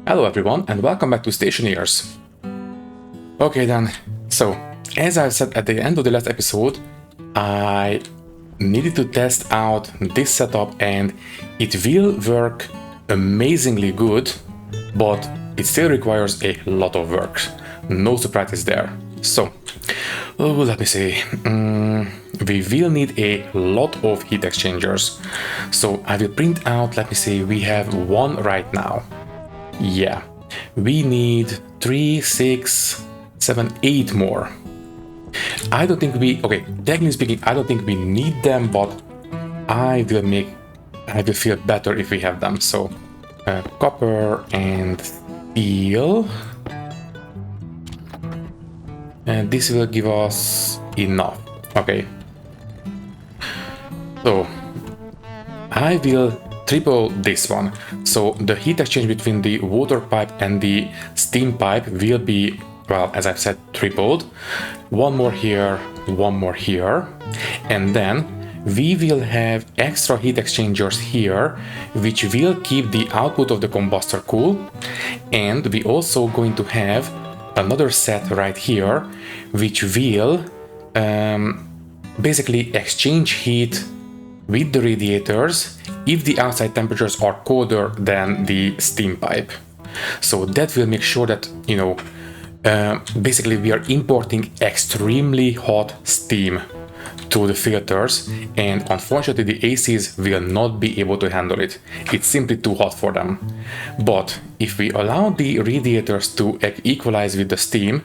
Hello everyone and welcome back to Stationeers. Okay then, so as I said at the end of the last episode, I needed to test out this setup and it will work amazingly good, but it still requires a lot of work. No surprises there. So, let me see. We will need a lot of heat exchangers. So I will print out, let me see, we have one right now. Yeah, we need 3, 6, 7, 8 more. I don't think technically speaking, I don't think we need them, but I will feel better if we have them. So, copper and steel. And this will give us enough. Okay. So, I will triple this one. So the heat exchange between the water pipe and the steam pipe will be, well, as I've said, tripled. One more here, one more here. And then we will have extra heat exchangers here, which will keep the output of the combustor cool. And we also going to have another set right here, which will basically exchange heat with the radiators if the outside temperatures are colder than the steam pipe. So that will make sure that, basically we are importing extremely hot steam through the filters, and unfortunately the ACs will not be able to handle it. It's simply too hot for them. But if we allow the radiators to equalize with the steam,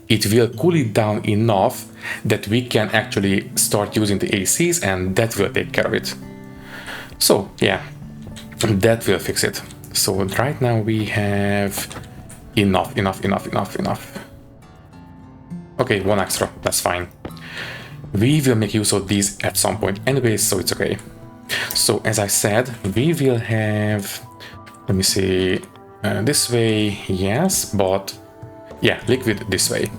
it will cool it down enough that we can actually start using the ACs, and that will take care of it. So yeah, that will fix it. So right now we have enough. Okay, one extra, that's fine. We will make use of these at some point anyways, so it's okay. So as I said, we will have, let me see, this way, yes, but yeah, liquid this way.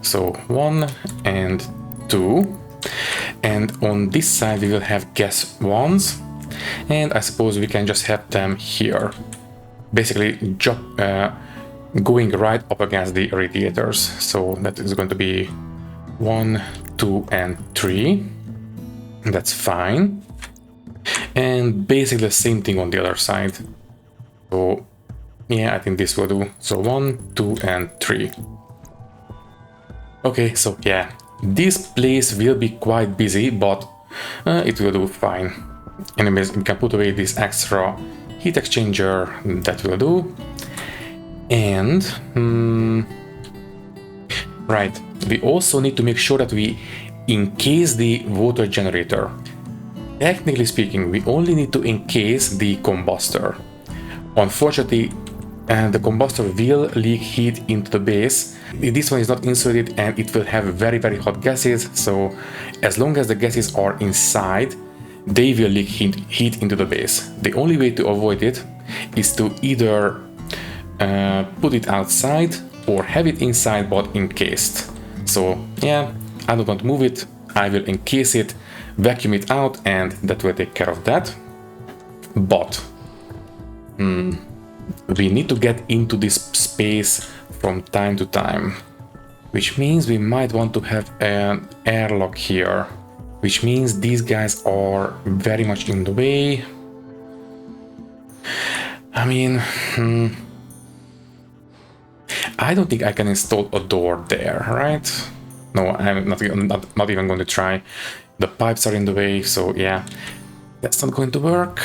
So 1 and 2, and on this side we will have gas ones, and I suppose we can just have them here, basically going right up against the radiators. So that is going to be 1, 2, and 3. That's fine. And basically the same thing on the other side. So yeah, I think this will do. So 1, 2, and 3. Okay, so yeah, this place will be quite busy, but it will do fine. Anyways, we can put away this extra heat exchanger, that will do. And right, we also need to make sure that we encase the water generator. Technically speaking, we only need to encase the combustor. Unfortunately, the combustor will leak heat into the base. This one is not insulated and it will have very, very hot gases, so as long as the gases are inside, they will leak heat into the base. The only way to avoid it is to either put it outside or have it inside but encased. So yeah, I don't want to move it, I will encase it, vacuum it out, and that will take care of that. But we need to get into this space from time to time, which means we might want to have an airlock here, which means these guys are very much in the way. I mean, I don't think I can install a door there, right? No, I'm not even going to try. The pipes are in the way, so yeah, that's not going to work.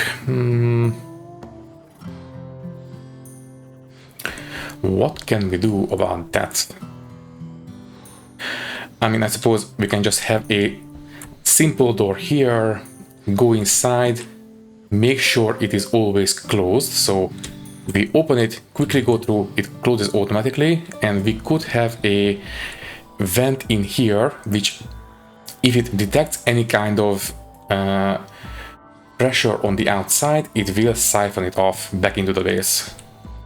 What can we do about that? I mean, I suppose we can just have a simple door here, go inside, make sure it is always closed, so we open it, quickly go through, it closes automatically, and we could have a vent in here, which if it detects any kind of pressure on the outside, it will siphon it off back into the base.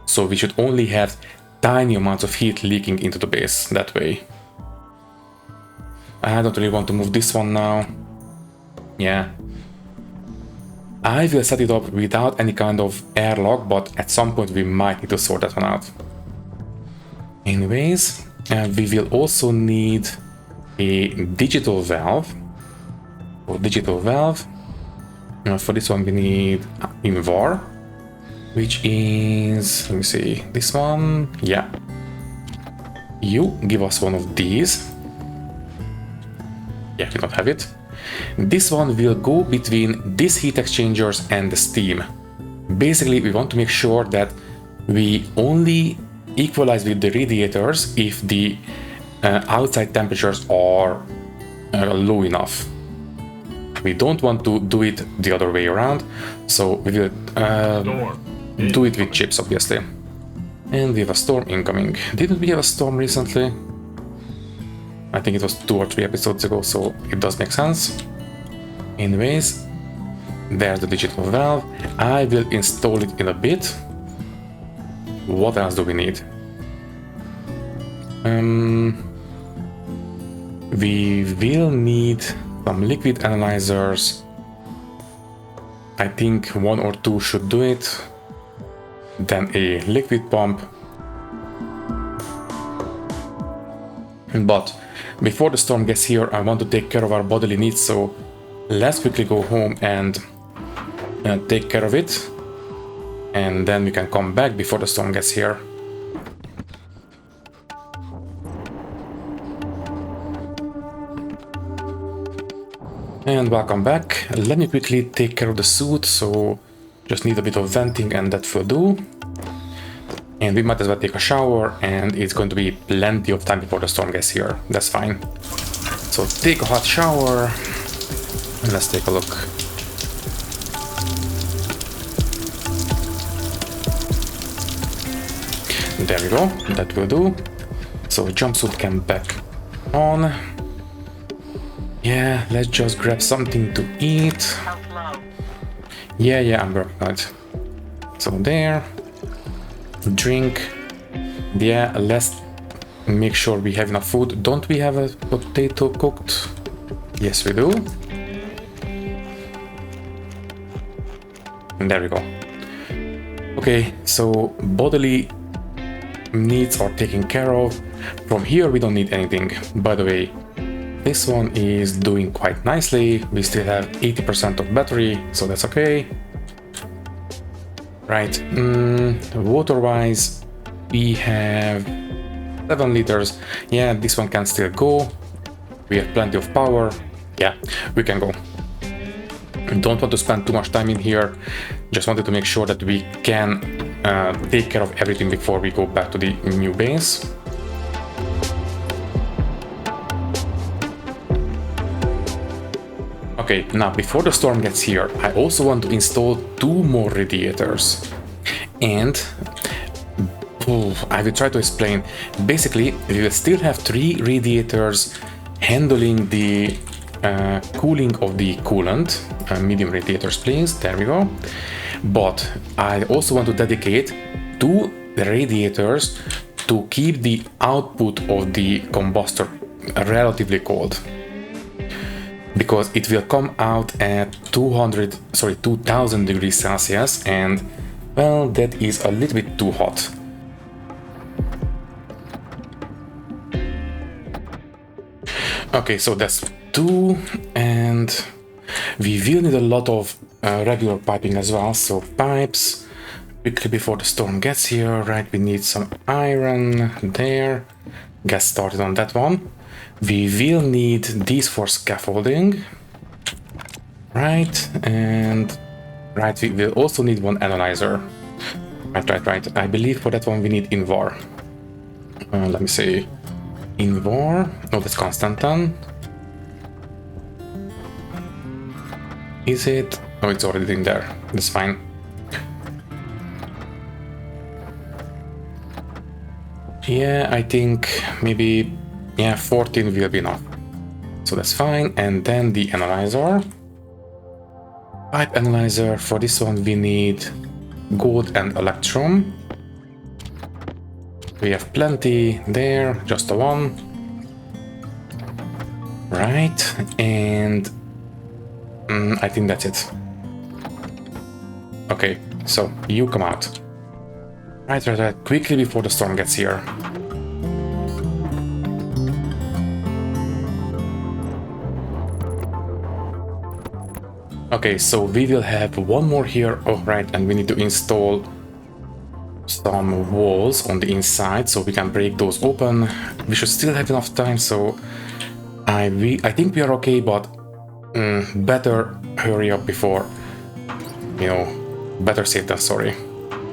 So we should only have tiny amounts of heat leaking into the base that way. I don't really want to move this one now. Yeah. I will set it up without any kind of airlock, but at some point we might need to sort that one out. Anyways, we will also need a digital valve. For digital valve, for this one we need invar, which is, let me see, this one, yeah. You give us one of these. Yeah, we don't have it. This one will go between these heat exchangers and the steam. Basically, we want to make sure that we only equalize with the radiators if the outside temperatures are low enough. We don't want to do it the other way around, so we will do it with chips, obviously. And we have a storm incoming. Didn't we have a storm recently? I think it was 2 or 3 episodes ago, so it does make sense. Anyways, there's the digital valve. I will install it in a bit. What else do we need? We will need some liquid analyzers. I think 1 or 2 should do it. Then a liquid pump. But before the storm gets here, I want to take care of our bodily needs, so let's quickly go home and take care of it. And then we can come back before the storm gets here. And welcome back. Let me quickly take care of the suit, so just need a bit of venting and that will do. And we might as well take a shower, and it's going to be plenty of time before the storm gets here. That's fine. So take a hot shower and let's take a look. There we go, that will do. So jumpsuit can back on. Yeah, let's just grab something to eat. Yeah, I'm working on it. So there. Drink. Yeah, let's make sure we have enough food. Don't we have a potato cooked? Yes, we do. And there we go. Okay, so bodily needs are taken care of. From here we don't need anything. By the way, this one is doing quite nicely. We still have 80% of battery, so that's okay. Right, water-wise, we have 7 liters. Yeah, this one can still go. We have plenty of power. Yeah, we can go. Don't want to spend too much time in here. Just wanted to make sure that we can take care of everything before we go back to the new base. Okay, now before the storm gets here, I also want to install 2 more radiators. And I will try to explain. Basically, we will still have 3 radiators handling the cooling of the coolant. Medium radiators, please. There we go. But I also want to dedicate 2 radiators to keep the output of the combustor relatively cold. Because it will come out at 2000 degrees Celsius, and well, that is a little bit too hot. Okay, so that's 2, and we will need a lot of regular piping as well, so pipes, quickly before the storm gets here, right, we need some iron there, get started on that one. We will need these for scaffolding, right, and right, we will also need 1 analyzer. Right, I believe for that one we need invar. Let me see, invar, oh, that's Constantan. Is it? Oh, it's already in there, that's fine. Yeah, I think maybe, yeah, 14 will be enough. So that's fine. And then the analyzer. Pipe analyzer, for this one we need gold and electrum. We have plenty there, just the 1. Right, and I think that's it. Okay, so you come out. Right, quickly before the storm gets here. Okay, so we will have one more here. Oh, right, and we need to install some walls on the inside so we can break those open. We should still have enough time, so I think we are okay, but better hurry up before, better safe than sorry.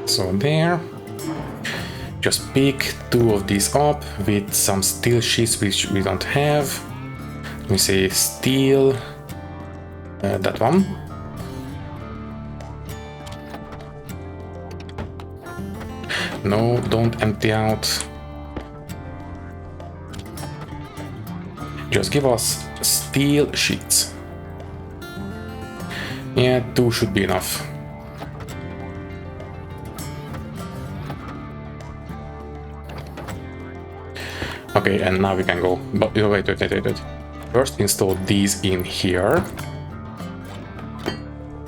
So there, just pick 2 of these up with some steel sheets which we don't have. Let me say steel, that one. No, don't empty out. Just give us steel sheets. Yeah, 2 should be enough. Okay, and now we can go. But wait. First install these in here.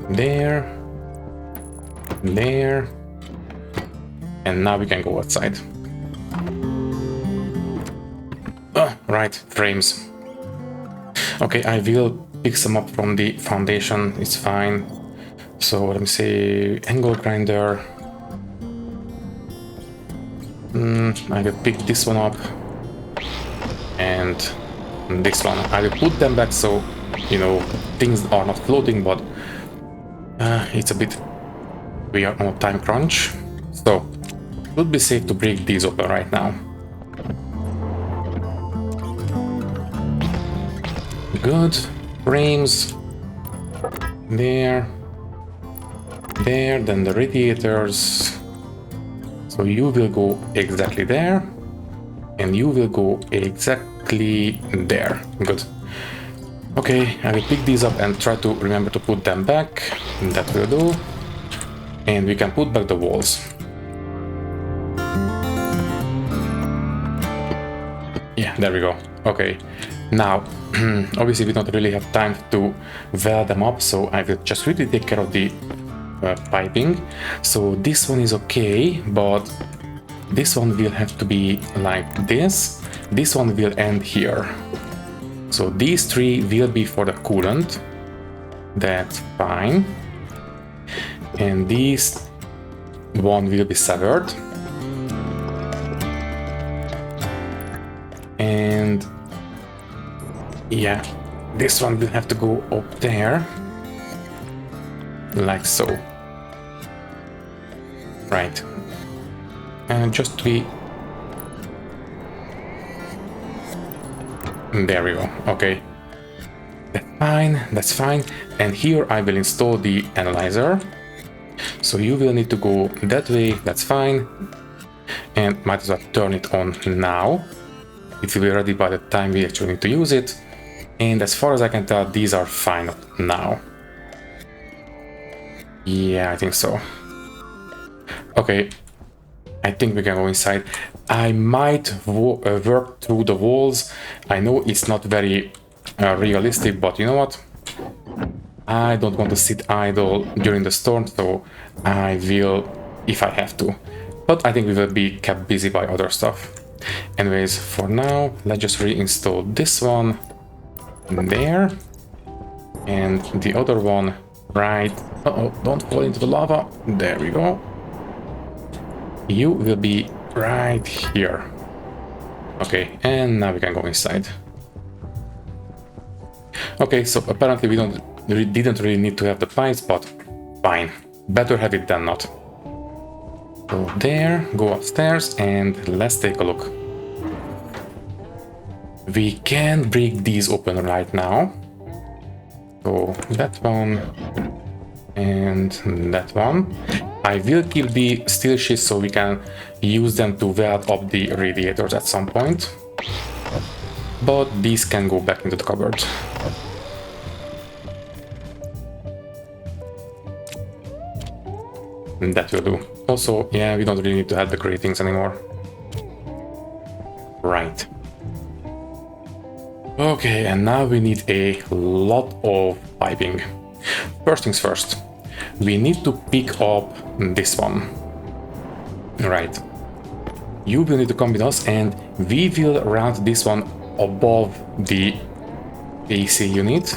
There. There. And now we can go outside. Right, frames. Okay, I will pick some up from the foundation, it's fine. So let me say angle grinder. I will pick this one up. And this one. I will put them back so, things are not floating, but it's a bit... We are on a time crunch. So, it would be safe to break these open right now. Good. Frames. There. There. Then the radiators. So you will go exactly there. And you will go exactly there. Good. Okay, I will pick these up and try to remember to put them back. That will do. And we can put back the walls. Yeah, there we go. Okay. Now, obviously we don't really have time to weld them up, so I will just really take care of the piping. So this one is okay, but this one will have to be like this. This one will end here. So these 3 will be for the coolant. That's fine. And these one will be severed. And yeah, this one will have to go up there. Like so. Right. And just be... There we go. Okay. That's fine. And here I will install the analyzer. So you will need to go that way, that's fine. And might as well turn it on now. It will be ready by the time we actually need to use it. And as far as I can tell, these are fine now. Yeah, I think so. Okay, I think we can go inside. I might work through the walls. I know it's not very realistic, but you know what? I don't want to sit idle during the storm, so I will if I have to. But I think we will be kept busy by other stuff. Anyways, for now, let's just reinstall this one there. And the other one right... Uh-oh, don't fall into the lava. There we go. You will be right here. Okay, and now we can go inside. Okay, so apparently we didn't really need to have the pipes, but fine. Better have it than not. Go there, go upstairs, and let's take a look. We can break these open right now. So that one and that one. I will keep the steel sheets so we can use them to weld up the radiators at some point. But these can go back into the cupboard. And that will do. Also, yeah, we don't really need to have the gratings anymore. Right. Okay, and now we need a lot of piping. First things first. we need to pick up this one. Right. You will need to come with us, and we will route this one above the AC unit.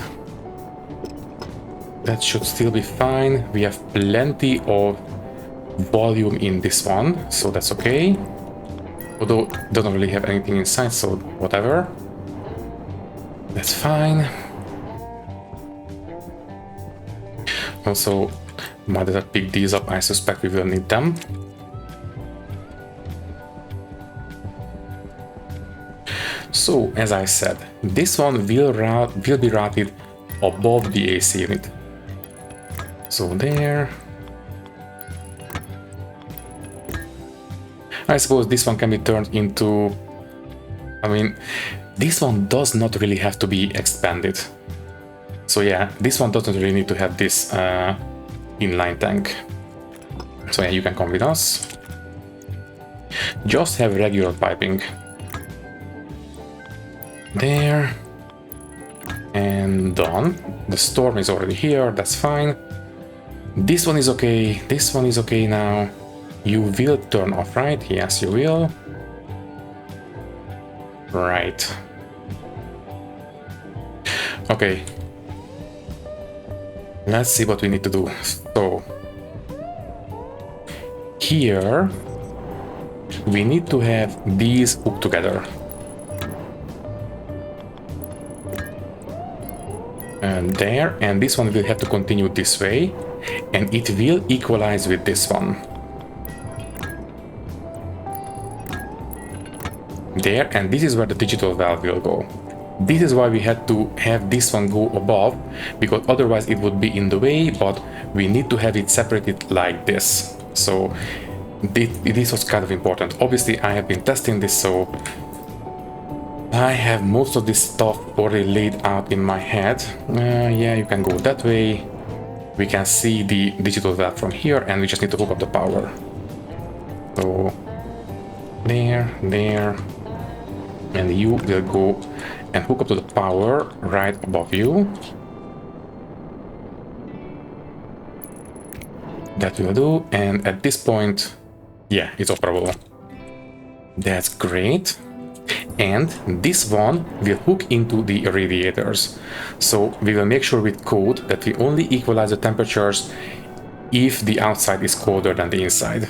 That should still be fine. We have plenty of volume in this one, so that's okay. Although don't really have anything inside, so whatever. That's fine. Also, might as well pick these up. I suspect we will need them. So, as I said, this one will be routed above the AC unit. So there. I suppose this one can be turned into... I mean, this one does not really have to be expanded. So yeah, this one doesn't really need to have this inline tank. So yeah, you can come with us. Just have regular piping. There. And done. The storm is already here, that's fine. This one is okay, this one is okay now. You will turn off, right? Yes, you will. Right. Okay. Let's see what we need to do. So, here, we need to have these hooked together. And there, and this one will have to continue this way, and it will equalize with this one. There, and this is where the digital valve will go. This is why we had to have this one go above, because otherwise it would be in the way, but we need to have it separated like this. So this was kind of important. Obviously I have been testing this, so I have most of this stuff already laid out in my head. Yeah, you can go that way. We can see the digital valve from here, and we just need to hook up the power. So there, there. And you will go and hook up to the power right above you. That will do, and at this point, yeah, it's operable. That's great. And this one will hook into the radiators. So we will make sure with code that we only equalize the temperatures if the outside is colder than the inside.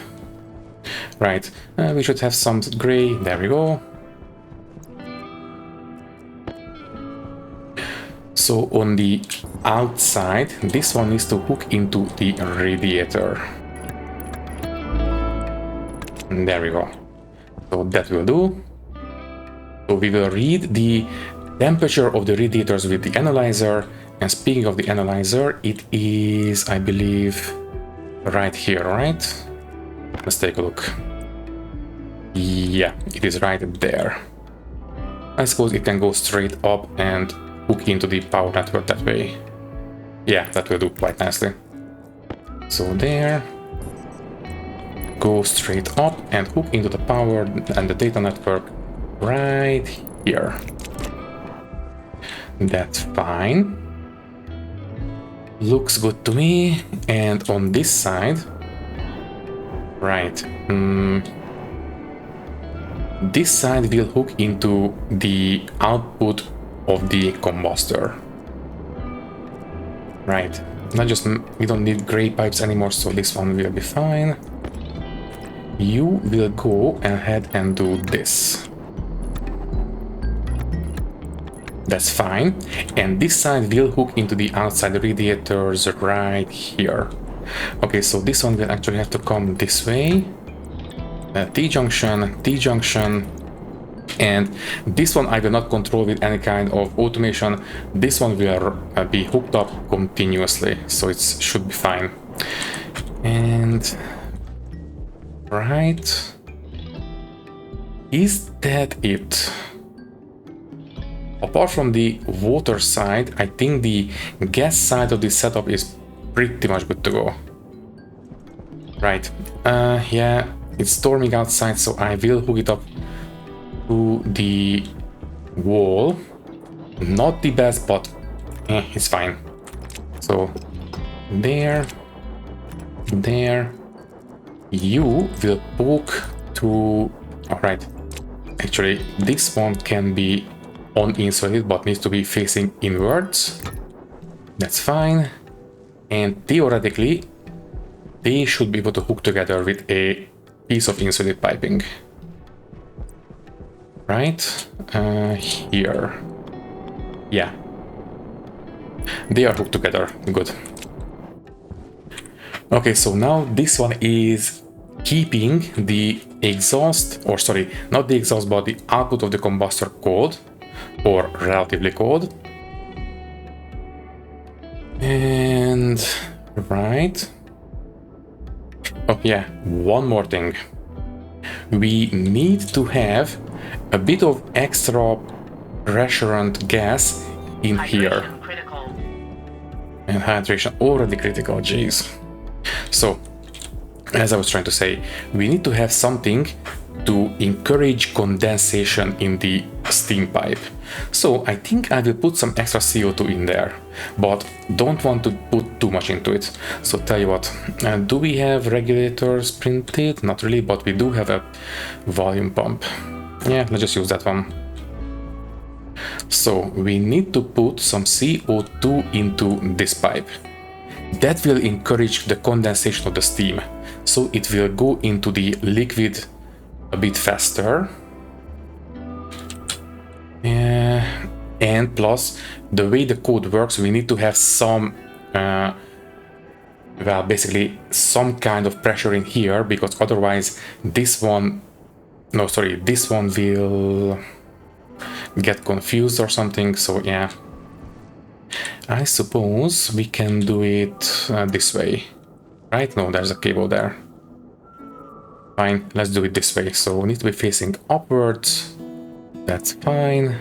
Right, we should have some gray, there we go. So on the outside, this one needs to hook into the radiator. And there we go. So that will do. So we will read the temperature of the radiators with the analyzer. And speaking of the analyzer, it is, I believe, right here, right? Let's take a look. Yeah, it is right there. I suppose it can go straight up and hook into the power network that way. Yeah, that will do quite nicely. So there. Go straight up and hook into the power and the data network right here. That's fine. Looks good to me. And on this side, right, this side will hook into the output of the combustor. Right, not just, we don't need gray pipes anymore, so this one will be fine. You will go ahead and do this. That's fine. And this side will hook into the outside radiators right here. Okay, so this one will actually have to come this way. T-junction, T-junction. And this one I will not control with any kind of automation. This one will be hooked up continuously, so it should be fine. And right, is that it? Apart from the water side, I think the gas side of this setup is pretty much good to go. Right, yeah, it's storming outside, so I will hook it up to the wall. Not the best, but it's fine. So there, there. You will poke through. Alright, actually this one can be uninsulated but needs to be facing inwards. That's fine. And theoretically they should be able to hook together with a piece of insulated piping. Right? Here. Yeah. They are hooked together. Good. Okay, so now this one is keeping the exhaust, or sorry, not the exhaust, but the output of the combustor cold, or relatively cold. And right. Oh yeah, one more thing. We need to have a bit of extra pressurant gas in here. Critical. And hydration already critical, jeez. So, as I was trying to say, we need to have something to encourage condensation in the steam pipe. So I think I will put some extra CO2 in there, but don't want to put too much into it. So tell you what, do we have regulators printed? Not really, but we do have a volume pump. Yeah, let's just use that one. So we need to put some CO2 into this pipe. That will encourage the condensation of the steam. So it will go into the liquid a bit faster. And plus, the way the code works, we need to have some, well, basically some kind of pressure in here, because otherwise this one, no, sorry, this one will get confused or something. So yeah, I suppose we can do it this way, right? No, there's a cable there. Fine, let's do it this way. So we need to be facing upwards. That's fine.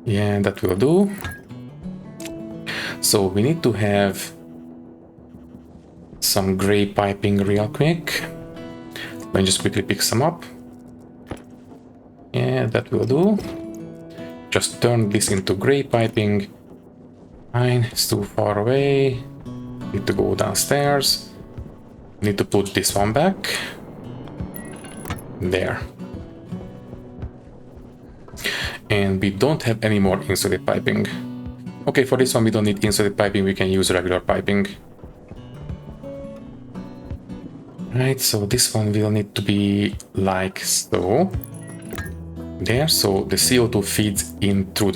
Yeah, that will do. So we need to have some gray piping real quick. Let me just quickly pick some up. Yeah, that will do. Just turn this into gray piping. Fine, it's too far away. Need to go downstairs. Need to put this one back. There. And we don't have any more insulated piping. Okay, for this one we don't need insulated piping, we can use regular piping. Right, so this one will need to be like so. There, so the CO2 feeds in through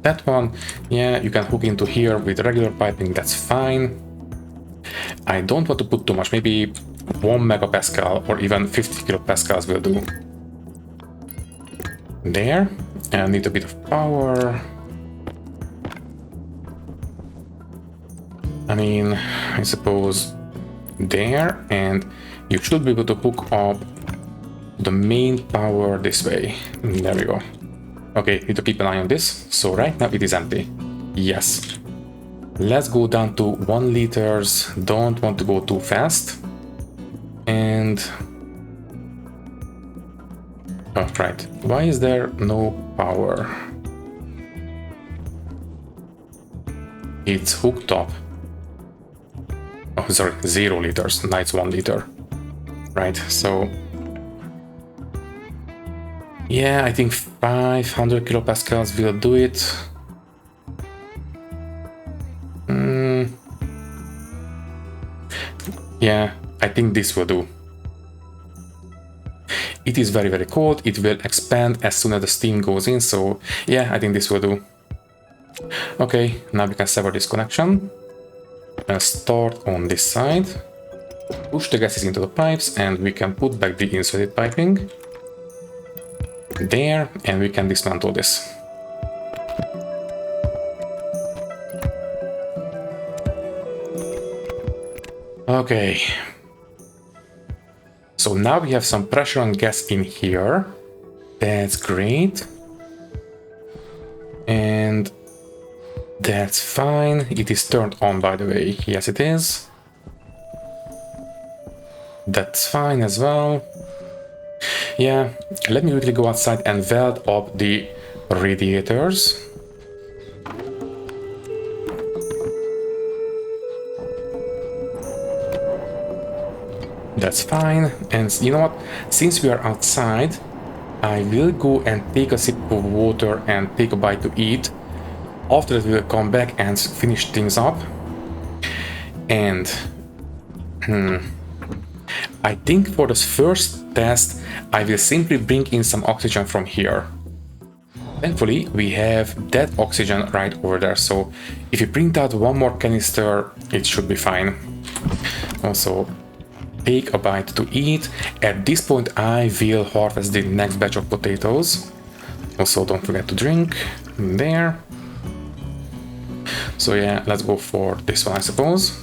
that one. Yeah, you can hook into here with regular piping, that's fine. I don't want to put too much, maybe 1 megapascal or even 50 kilopascals will do. There, and need a bit of power. I mean, I suppose there, and you should be able to hook up the main power this way. There we go. Okay, need to keep an eye on this. So right now it is empty. Yes. Let's go down to 1 liters. Don't want to go too fast. And oh, right. Why is there no power? It's hooked up. Oh, sorry, 0 liters. Now it's 1 liter. Right, so yeah, I think 500 kilopascals will do it. Yeah, I think this will do. It is very, very cold. It will expand as soon as the steam goes in. So yeah, I think this will do. Okay, now we can sever this connection. Start on this side. Push the gases into the pipes and we can put back the insulated piping. There, and we can dismantle this. Okay. So now we have some pressure and gas in here. That's great. And that's fine. It is turned on, by the way. Yes, it is. That's fine as well. Yeah, let me quickly go outside and weld up the radiators. That's fine. And you know what? Since we are outside, I will go and take a sip of water and take a bite to eat. After that, we will come back and finish things up. And I think for this first test, I will simply bring in some oxygen from here. Thankfully, we have that oxygen right over there, so if you print out one more canister, it should be fine. Also, take a bite to eat. At this point, I will harvest the next batch of potatoes. Also, don't forget to drink. There. So yeah, let's go for this one, I suppose.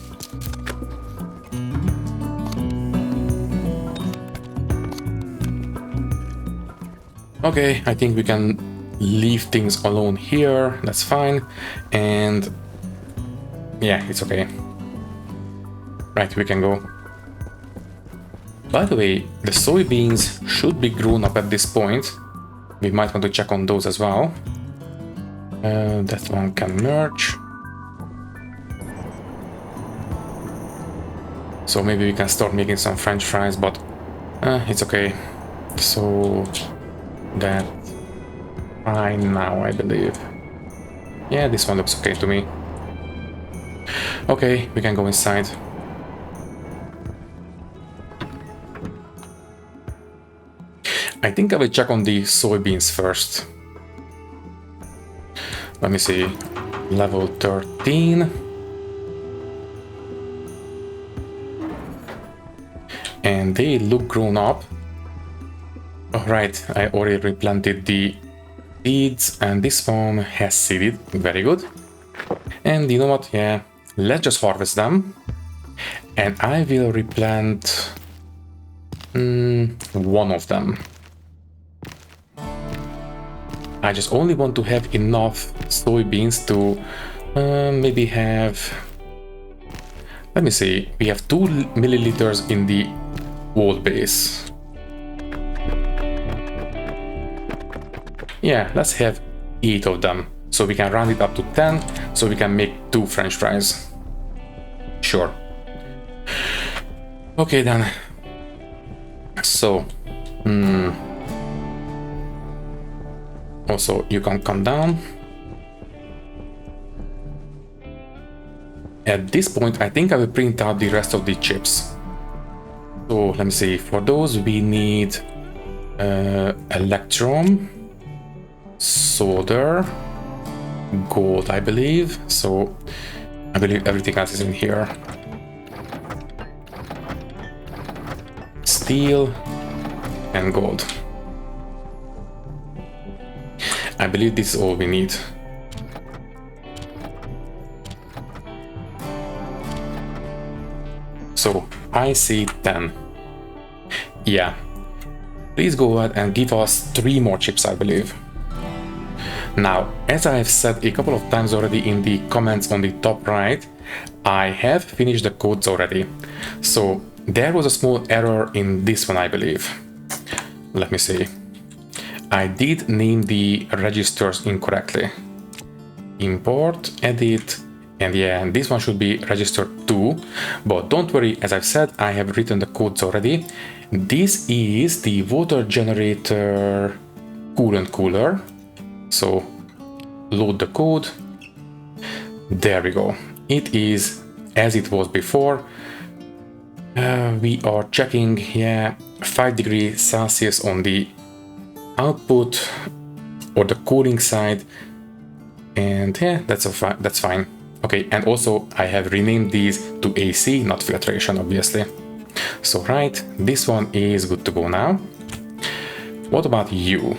Okay, I think we can leave things alone here. That's fine. And yeah, it's okay. Right, we can go. By the way, the soybeans should be grown up at this point. We might want to check on those as well. That one can merge. So maybe we can start making some French fries, but it's okay. So that's fine now, I believe. Yeah, this one looks okay to me. Okay, we can go inside. I think I will check on the soybeans first. Let me see. Level 13. And they look grown up. Oh, right, I already replanted the seeds, and this one has seeded. Very good. And you know what? Yeah, let's just harvest them. And I will replant one of them. I just only want to have enough soybeans to maybe have... Let me see, we have 2 milliliters in the old base. Yeah, let's have 8 of them. So we can round it up to 10, so we can make 2 French fries. Sure. Okay then. So, also, you can come down. At this point, I think I will print out the rest of the chips. So, let me see. For those, we need electrum, solder, gold, I believe. So, I believe everything else is in here. Steel and gold. I believe this is all we need. So I see 10. Yeah. Please go ahead and give us 3 more chips, I believe. Now, as I have said a couple of times already in the comments on the top right, I have finished the codes already. So there was a small error in this one, I believe. Let me see. I did name the registers incorrectly. Import, edit, and yeah, this one should be register 2. But don't worry, as I've said, I have written the codes already. This is the water generator coolant cooler. So load the code. There we go. It is as it was before. We are checking, yeah, 5 degrees Celsius on the output or the cooling side, and yeah, that's fine. Okay, and also I have renamed these to AC, not filtration, obviously. So right, this one is good to go now. What about you?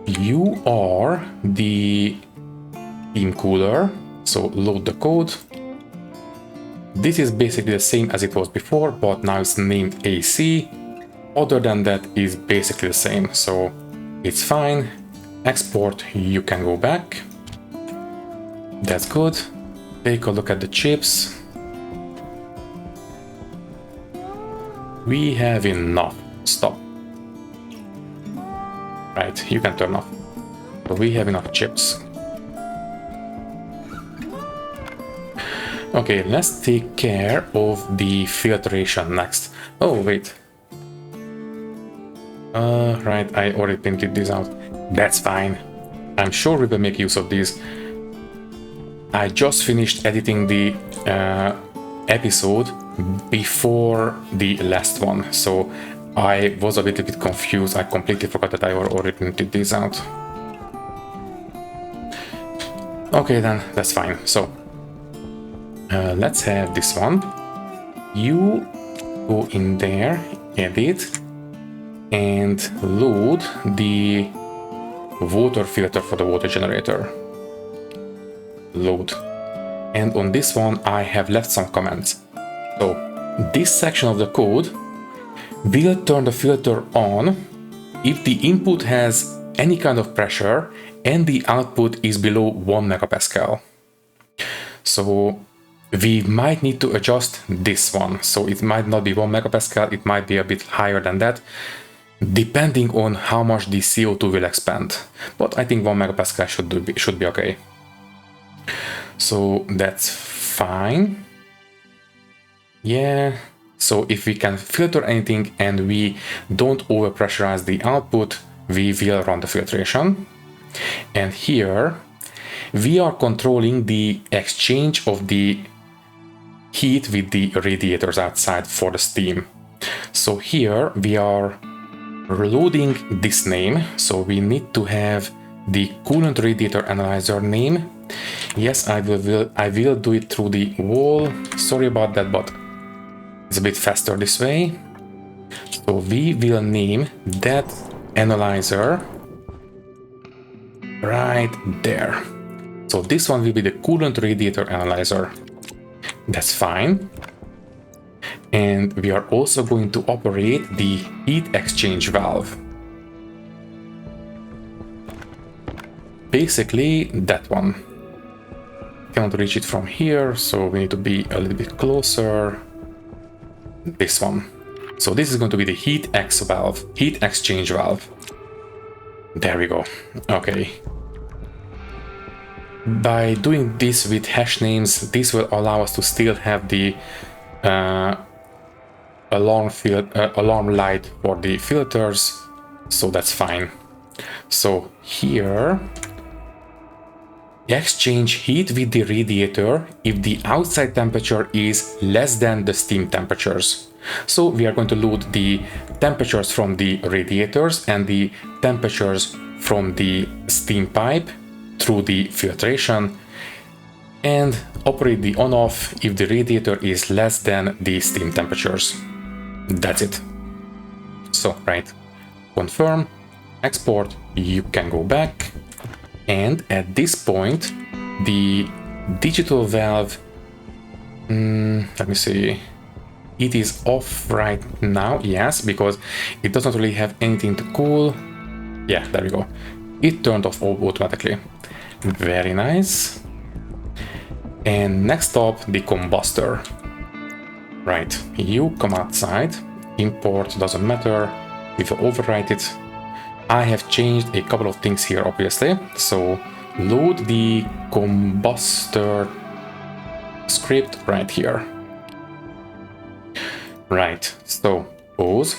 You are the steam cooler, so load the code. This is basically the same as it was before, but now it's named AC. Other than that is basically the same, so it's fine. Export, you can go back. That's good. Take a look at the chips. We have enough. Stop. Right, you can turn off. So we have enough chips. Okay, let's take care of the filtration next. Oh, wait. Right, I already printed this out. That's fine. I'm sure we will make use of these. I just finished editing the episode before the last one, so I was a little bit confused. I completely forgot that I already printed these out. Okay, then that's fine. So let's have this one. You go in there, edit, and load the water filter for the water generator. Load. And on this one I have left some comments. So this section of the code will turn the filter on if the input has any kind of pressure and the output is below 1 megapascal. So we might need to adjust this one. So it might not be 1 megapascal, it might be a bit higher than that, depending on how much the CO2 will expand. But I think 1 megapascal should be okay. So that's fine. Yeah. So if we can filter anything and we don't overpressurize the output, we will run the filtration. And here we are controlling the exchange of the heat with the radiators outside for the steam. So here we are loading this name. So we need to have the coolant radiator analyzer name. Yes, I will do it through the wall. Sorry about that, but it's a bit faster this way. So we will name that analyzer right there. So this one will be the coolant radiator analyzer. That's fine. And we are also going to operate the heat exchange valve. Basically that one. Cannot reach it from here, so we need to be a little bit closer. This one. So this is going to be the heat exchange valve. There we go. Okay. By doing this with hash names, this will allow us to still have the alarm light for the filters, so that's fine. So here, exchange heat with the radiator if the outside temperature is less than the steam temperatures. So we are going to load the temperatures from the radiators and the temperatures from the steam pipe through the filtration and operate the on-off if the radiator is less than the steam temperatures. That's it. So, right, confirm, export, you can go back. And at this point, the digital valve, let me see, it is off right now, yes, because it does not really have anything to cool. Yeah, there we go. It turned off automatically. Very nice. And next up, the combustor. Right, you come outside, import, doesn't matter, we will overwrite it. I have changed a couple of things here, obviously. So load the combustor script right here. Right, so pause.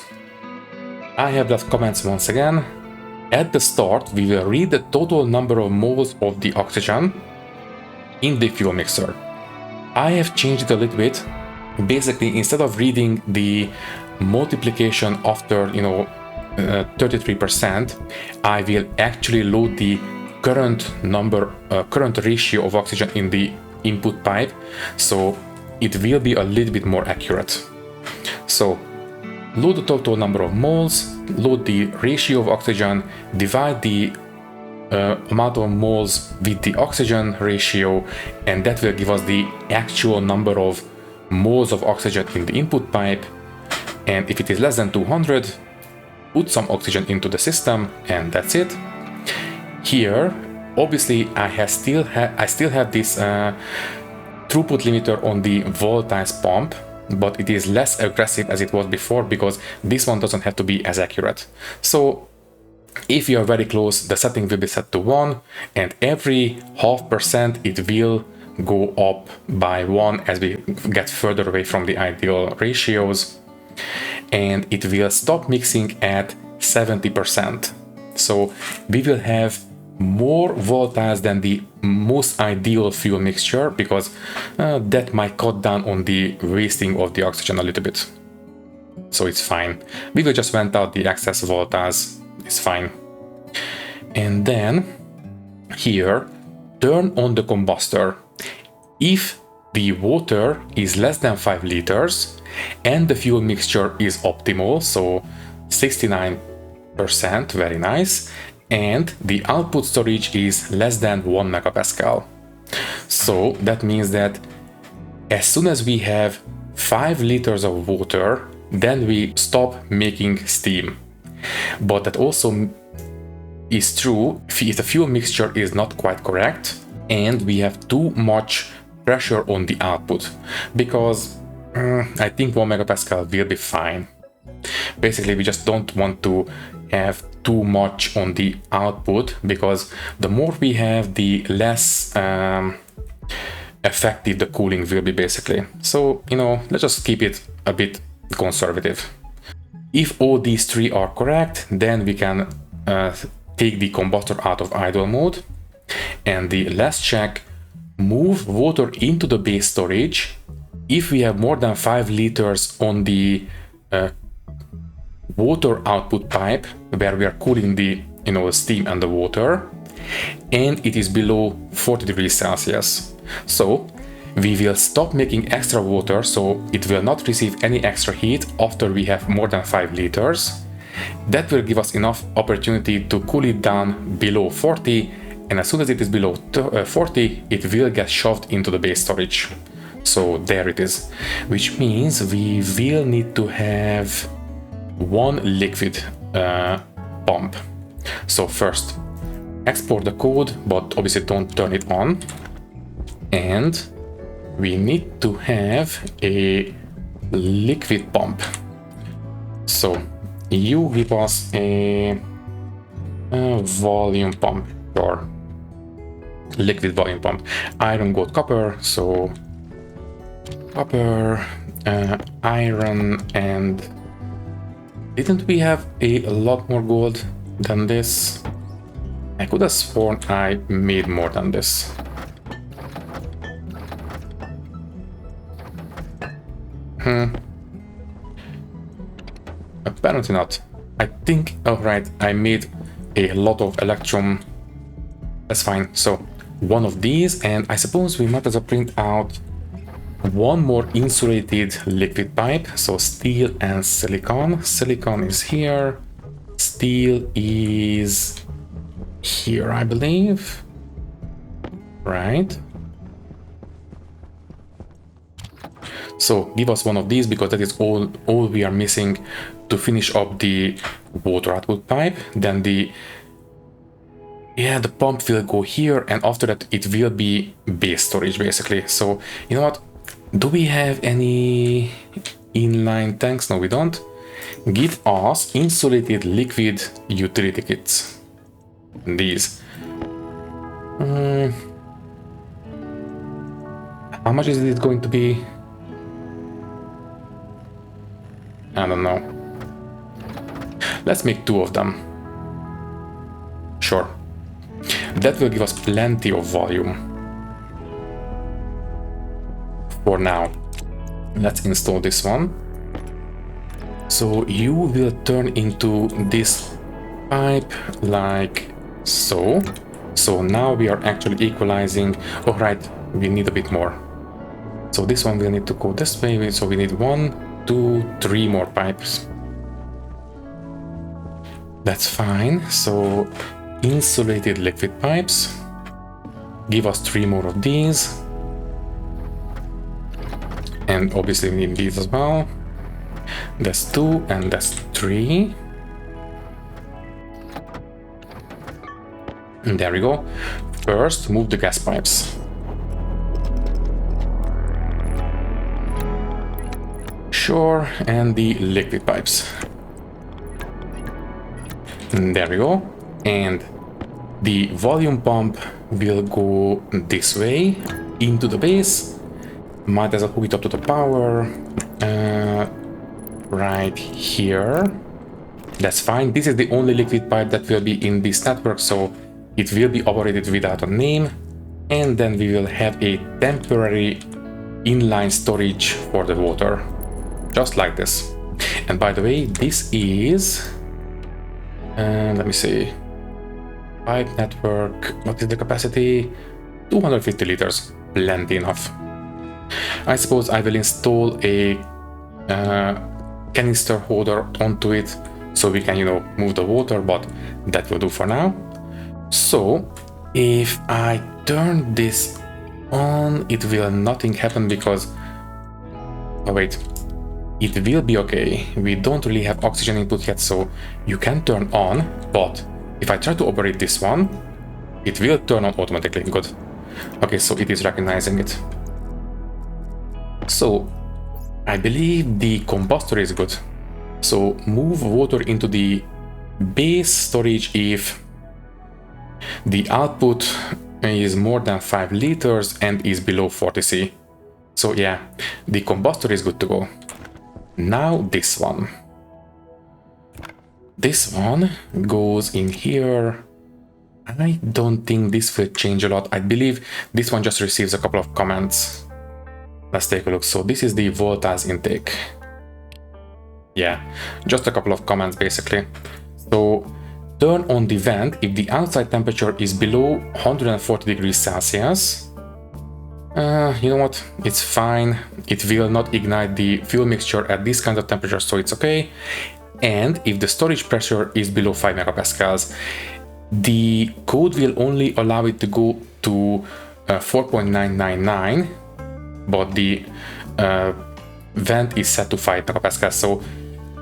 I have left comments once again. At the start, we will read the total number of moles of the oxygen in the fuel mixer. I have changed it a little bit. Basically, instead of reading the multiplication after, 33%, I will actually load the current ratio of oxygen in the input pipe, so it will be a little bit more accurate. So load the total number of moles, load the ratio of oxygen, divide the amount of moles with the oxygen ratio, and that will give us the actual number of moles of oxygen in the input pipe. And if it is less than 200, put some oxygen into the system, and that's it. Here, obviously, I still have this throughput limiter on the voltage pump, but it is less aggressive as it was before because this one doesn't have to be as accurate. So if you are very close, the setting will be set to 1, and every 0.5% it will go up by 1 as we get further away from the ideal ratios, and it will stop mixing at 70%. So we will have more volatiles than the most ideal fuel mixture, because that might cut down on the wasting of the oxygen a little bit. So it's fine. We will just vent out the excess volatiles. It's fine. And then here, turn on the combustor. If the water is less than 5 liters and the fuel mixture is optimal, so 69%, very nice, and the output storage is less than 1 megapascal. So that means that as soon as we have 5 liters of water, then we stop making steam. But that also is true if the fuel mixture is not quite correct and we have too much pressure on the output, because I think 1 megapascal will be fine. Basically, we just don't want to have too much on the output, because the more we have, the less effective the cooling will be, basically. So, let's just keep it a bit conservative. If all these three are correct, then we can take the combustor out of idle mode. And the last check, move water into the base storage. If we have more than 5 liters on the water output pipe, where we are cooling the steam and the water, and it is below 40 degrees Celsius. So we will stop making extra water, so it will not receive any extra heat after we have more than 5 liters. That will give us enough opportunity to cool it down below 40, and as soon as it is below 40, it will get shoved into the base storage. So there it is, which means we will need to have one liquid pump. So first, export the code, but obviously don't turn it on. And we need to have a liquid pump. So you give us a volume pump, or liquid volume pump. Iron, gold, copper. So copper, iron, and didn't we have a lot more gold than this? I could have sworn I made more than this. Apparently not. I think, oh right, I made a lot of electrum. That's fine. So one of these, and I suppose we might as well print out one more insulated liquid pipe. So steel and silicon. Silicon is here. Steel is here, I believe. Right. So give us one of these, because that is all we are missing to finish up the water output pipe. Then the pump will go here, and after that it will be base storage, basically. So you know what? Do we have any inline tanks? No, we don't. Give us insulated liquid utility kits. These. How much is it going to be? I don't know. Let's make 2 of them. Sure. That will give us plenty of volume. For now. Let's install this one. So you will turn into this pipe like so. So now we are actually equalizing. Oh right, we need a bit more. So this one will need to go this way. So we need 1, 2, 3 more pipes. That's fine. So insulated liquid pipes. Give us 3 more of these. And obviously we need these as well. That's 2 and that's 3. And there we go. First, move the gas pipes. Sure, and the liquid pipes. And there we go. And the volume pump will go this way. into the base. Might as well hook it up to the power. Right here. That's fine. This is the only liquid pipe that will be in this network, so it will be operated without a name. And then we will have a temporary inline storage for the water, just like this. And by the way, this is, let me see, pipe network, what is the capacity? 250 liters, plenty enough. I suppose I will install a canister holder onto it so we can, move the water, but that will do for now. So if I turn this on, it will nothing happen because, oh wait, it will be okay. We don't really have oxygen input yet, so you can turn on, but if I try to operate this one, it will turn on automatically. Good. Okay, so it is recognizing it. So I believe the combustor is good. So move water into the base storage if the output is more than 5 liters and is below 40 C. So yeah, the combustor is good to go. Now this one. This one goes in here. I don't think this will change a lot. I believe this one just receives a couple of comments. Let's take a look. So this is the voltage intake. Yeah, just a couple of comments basically. So turn on the vent if the outside temperature is below 140 degrees Celsius. You know what? It's fine. It will not ignite the fuel mixture at this kind of temperature, so it's okay. And if the storage pressure is below 5 megapascals, the code will only allow it to go to 4.999, but the vent is set to 5 megapascals. So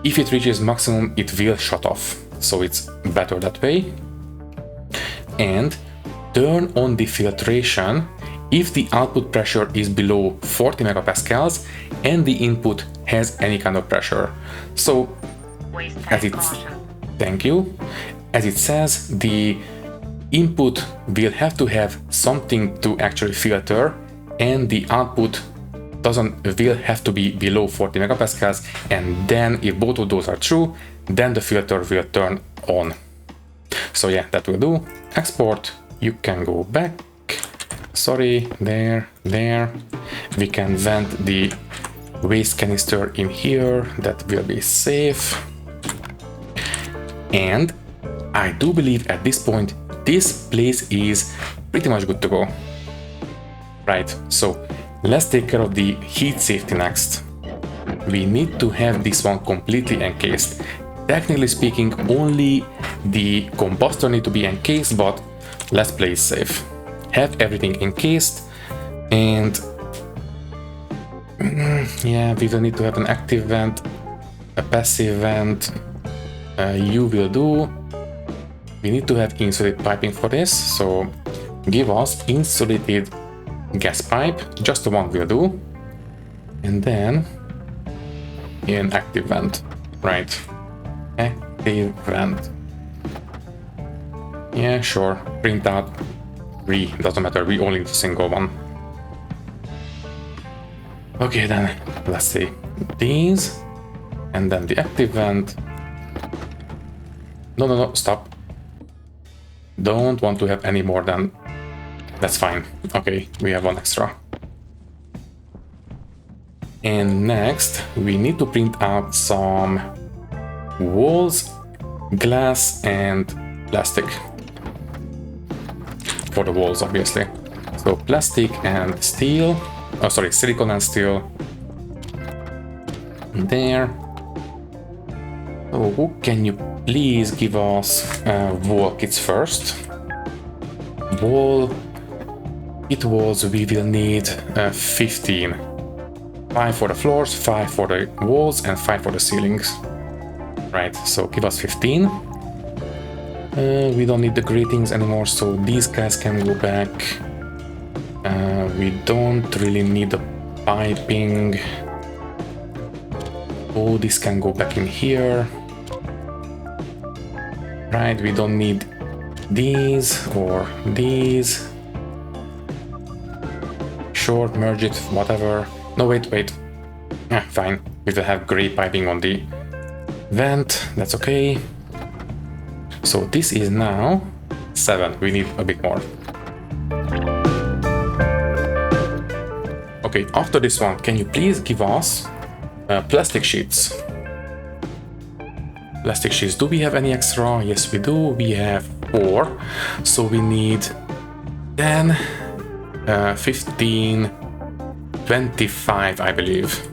if it reaches maximum, it will shut off. So it's better that way. And turn on the filtration if the output pressure is below 40 megapascals and the input has any kind of pressure. So as thank you. As it says, the input will have to have something to actually filter, and the output will have to be below 40 megapascals, and then if both of those are true, then the filter will turn on. So yeah, that will do. Export, you can go back. Sorry, there. We can vent the waste canister in here, that will be safe. And I do believe at this point, this place is pretty much good to go. Right, so let's take care of the heat safety next. We need to have this one completely encased. Technically speaking, only the combustor need to be encased, but let's play it safe. Have everything encased, and yeah, we will need to have an active vent, a passive vent. You will do. We need to have insulated piping for this, so give us insulated gas pipe, just the one will do. And then an active vent, right? Active vent. Yeah, sure. Print out 3, doesn't matter, we only need a single one. Okay, then let's see. These, and then the active vent. No, stop. Don't want to have any more than... That's fine. Okay, we have one extra. And next, we need to print out some walls, glass, and plastic. For the walls, obviously. So plastic and steel. Oh, sorry, silicone and steel. There. So, can you please give us wall kits first? Wall kit walls, we will need 15. 5 for the floors, 5 for the walls, and 5 for the ceilings. Right, so give us 15. We don't need the gratings anymore, so these guys can go back. We don't really need the piping. Oh, this can go back in here. Right, we don't need these or these. sure, merge it, whatever. No, wait. Yeah, fine. We will have gray piping on the vent, that's okay. So this is now 7, we need a bit more. Okay, after this one, can you please give us plastic sheets? Plastic sheets, do we have any extra? Yes, we do, we have 4. So we need 10, 15, 25, I believe.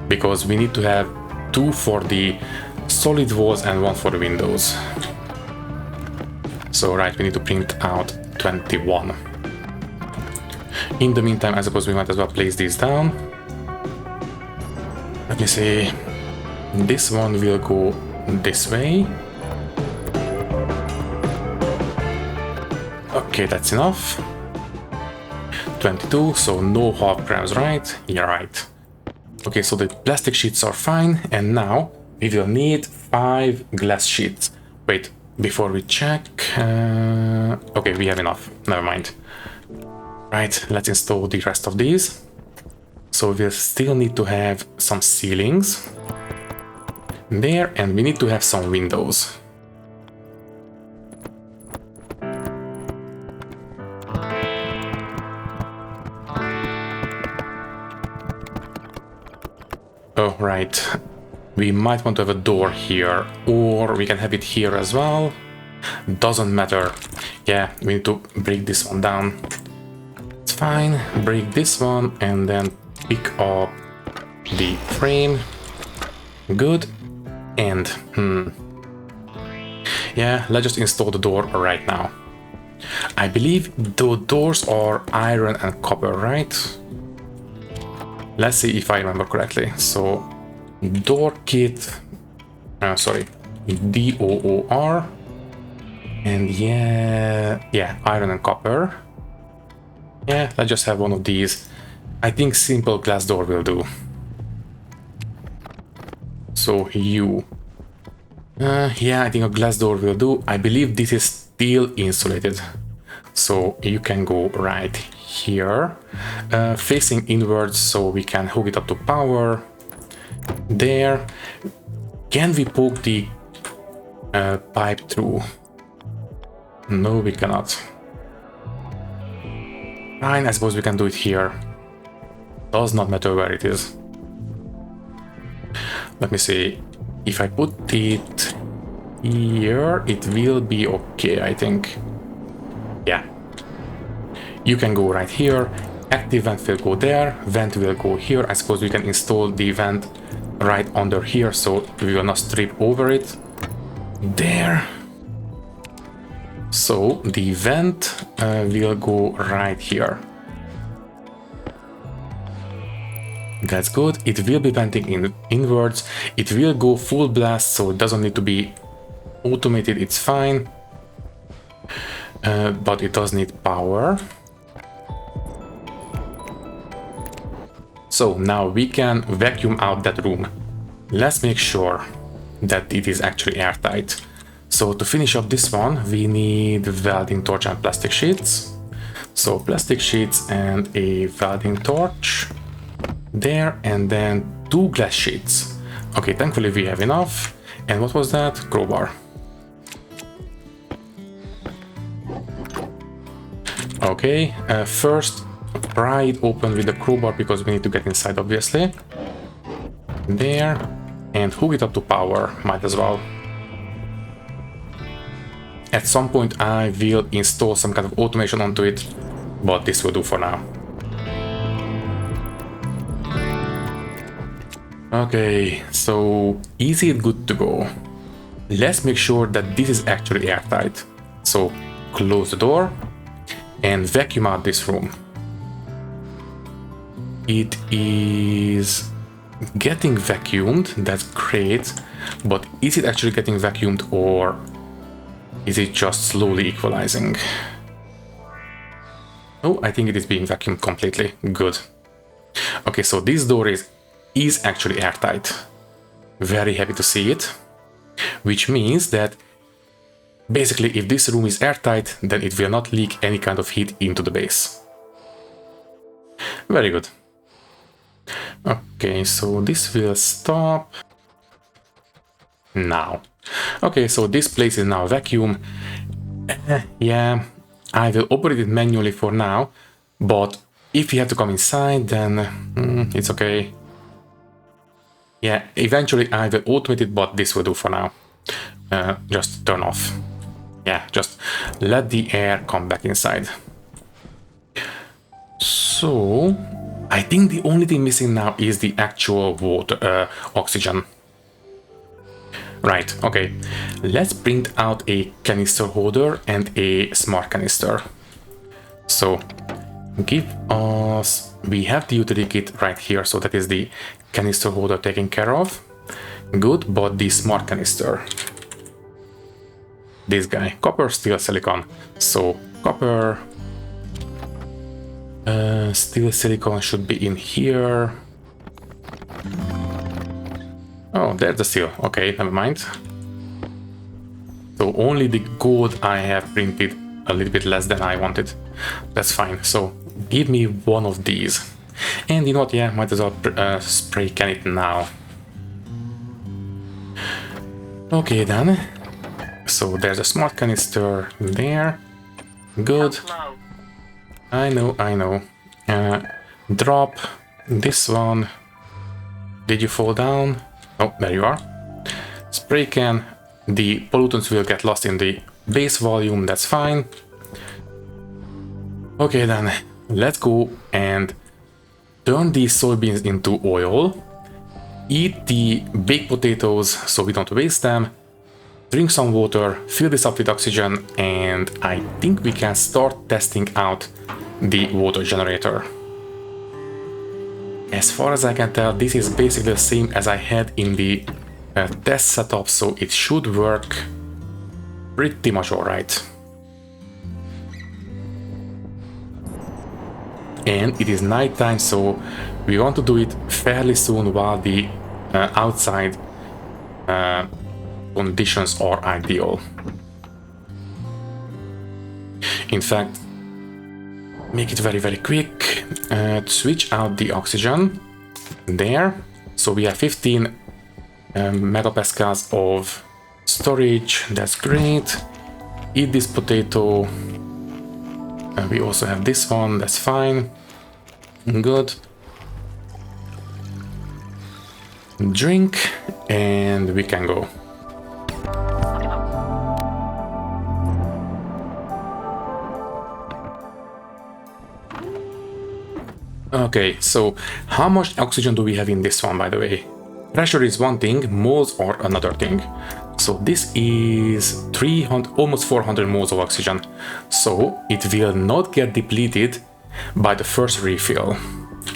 Because we need to have 2 for the solid walls and 1 for the windows. So right, we need to print out 21. In the meantime, I suppose we might as well place these down. Let me see. This one will go this way. Okay, that's enough. 22, so no half grams, right? Yeah, right. Okay, so the plastic sheets are fine, and now we will need 5 glass sheets. Wait, before we check... okay, we have enough, never mind. Right, let's install the rest of these. So we'll still need to have some ceilings there, and we need to have some windows. Oh, right. We might want to have a door here, or we can have it here as well. Doesn't matter. Yeah, we need to break this one down. It's fine. Break this one and then pick up the frame. Good. And, yeah, let's just install the door right now. I believe the doors are iron and copper, right? Let's see if I remember correctly. So, door kit, sorry, DOOR, and yeah, iron and copper. Yeah, let's just have one of these. I think simple glass door will do. So yeah, I think a glass door will do. I believe this is steel insulated, so you can go right here, facing inwards, so we can hook it up to power. There. Can we poke the pipe through? No, we cannot. Fine, I suppose we can do it here. Does not matter where it is. Let me see. If I put it here, it will be okay, I think. Yeah. You can go right here. Active vent will go there. Vent will go here. I suppose we can install the vent right under here, so we will not strip over it. There. So the vent will go right here. That's good. It will be venting inwards. It will go full blast, so it doesn't need to be automated. It's fine. But it does need power. So now we can vacuum out that room. Let's make sure that it is actually airtight. So to finish up this one, we need welding torch and plastic sheets. So plastic sheets and a welding torch. There, and then 2 glass sheets. Okay, thankfully we have enough. And what was that? Crowbar. Okay, first pry it open with the crowbar because we need to get inside, obviously. There, and hook it up to power, might as well. At some point I will install some kind of automation onto it, but this will do for now. Okay, so is it good to go? Let's make sure that this is actually airtight. So close the door and vacuum out this room. It is getting vacuumed, that's great, but is it actually getting vacuumed or is it just slowly equalizing? Oh, I think it is being vacuumed completely. Good. Okay, so this door is actually airtight. Very happy to see it. Which means that basically if this room is airtight, then it will not leak any kind of heat into the base. very good. Okay, so this will stop now. Okay, so this place is now vacuum. Yeah, I will operate it manually for now, but if you have to come inside, then it's okay. Yeah, eventually I will automate it, but this will do for now. Just turn off. Yeah, just let the air come back inside. So, I think the only thing missing now is the actual water, oxygen. Right, okay. Let's print out a canister holder and a smart canister. So, give us... We have the utility kit right here, so that is the canister holder taken care of. Good, but the smart canister. This guy, copper, steel, silicon. So, copper... steel, silicon should be in here. Oh, there's the steel. Okay, never mind. So only the gold I have printed a little bit less than I wanted. That's fine. So give me one of these. And you know what? Yeah, might as well spray can it now. Okay then. So there's a smart canister there. Good. I know. Drop this one. Did you fall down? Oh, there you are. Spray can. The pollutants will get lost in the base volume, that's fine. Okay then, let's go and turn these soybeans into oil. Eat the baked potatoes so we don't waste them. Drink some water, fill this up with oxygen, and I think we can start testing out the water generator. As far as I can tell, this is basically the same as I had in the test setup, so it should work pretty much alright. And it is nighttime, so we want to do it fairly soon while the outside conditions are ideal. In fact, make it very quick. Switch out the oxygen there. So we have 15 megapascals of storage. That's great. Eat this potato. We also have this one. That's fine. Good. Drink and we can go. Okay, so how much oxygen do we have in this one, by the way? Pressure is one thing, moles are another thing. So this is 300, almost 400 moles of oxygen. So it will not get depleted by the first refill,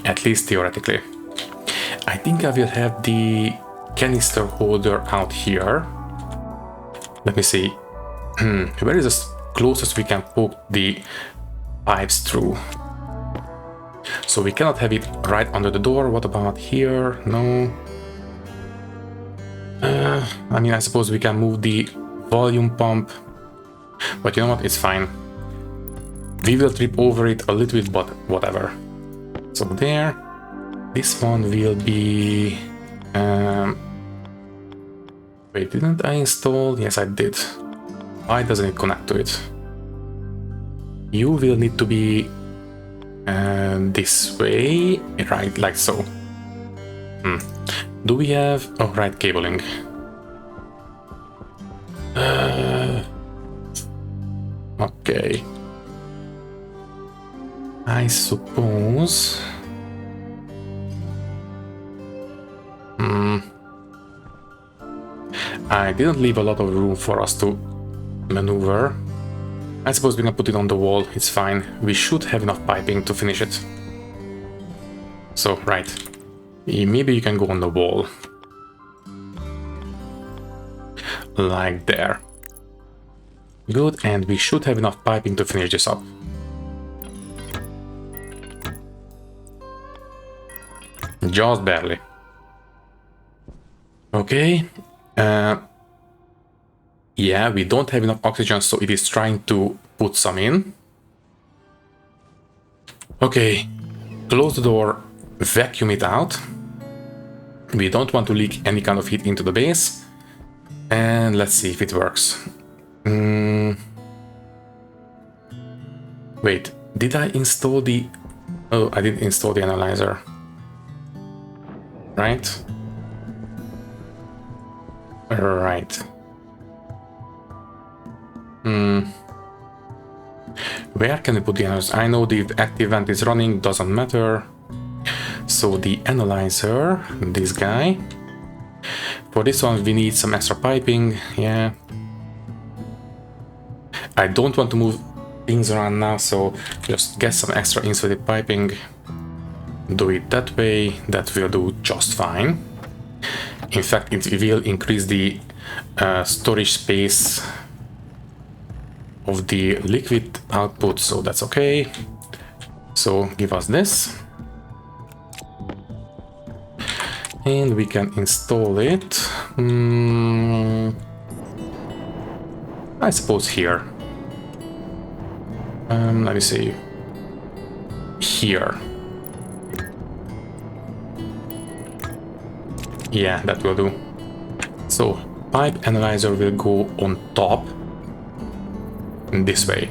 at least theoretically. I think I will have the canister holder out here. Let me see. Where is the closest we can poke the pipes through? So we cannot have it right under the door. What about here? No. I mean, I suppose we can move the volume pump, but you know what? It's fine. We will trip over it a little bit, but whatever. So there. This one will be... Wait, didn't I install? Yes, I did. Why doesn't it connect to it? You will need to be this way, right, like so. Do we have... Oh, right, cabling. Okay. I suppose... I didn't leave a lot of room for us to maneuver. I suppose we can put it on the wall, it's fine. We should have enough piping to finish it. So, right. Maybe you can go on the wall. Like there. Good, and we should have enough piping to finish this up. Just barely. Okay. Yeah, we don't have enough oxygen, so it is trying to put some in. Okay. close the door, vacuum it out. We don't want to leak any kind of heat into the base. And let's see if it works. Wait, did I install the... Oh, I didn't install the analyzer. Right? Right. Where can we put the analyzer? I know the active vent is running, doesn't matter. So the analyzer, this guy. For this one we need some extra piping, yeah. I don't want to move things around now, so just get some extra insulated piping. Do it that way, that will do just fine. In fact, it will increase the storage space of the liquid output, so that's okay. So give us this. And we can install it, I suppose here. Let me see. Here. Yeah, that will do. So, pipe analyzer will go on top, this way.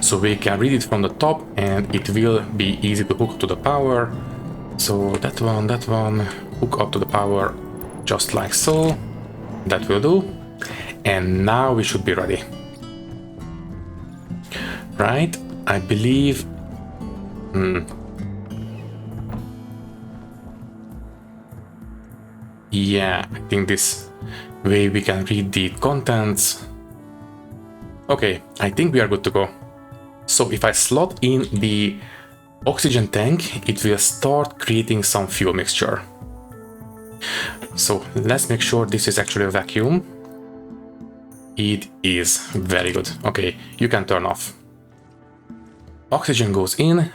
So we can read it from the top and it will be easy to hook to the power. So that one, hook up to the power just like so. That will do. And now we should be ready. Right? I believe... Yeah, I think this way we can read the contents. Okay, I think we are good to go. So if I slot in the oxygen tank, it will start creating some fuel mixture. So let's make sure this is actually a vacuum. It is. Very good. Okay, you can turn off. Oxygen goes in,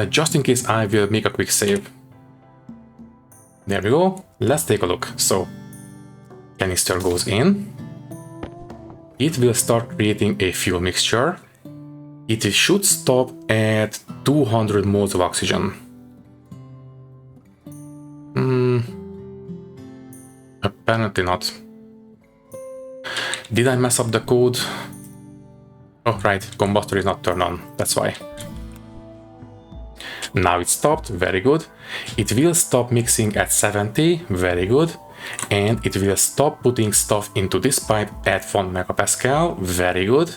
just in case I will make a quick save. There we go. Let's take a look. So, canister goes in. It will start creating a fuel mixture. It should stop at 200 moles of oxygen. Apparently not. Did I mess up the code? Oh, right, combustor is not turned on, that's why. Now it stopped, very good. It will stop mixing at 70, very good. And it will stop putting stuff into this pipe at 1 megapascal, very good.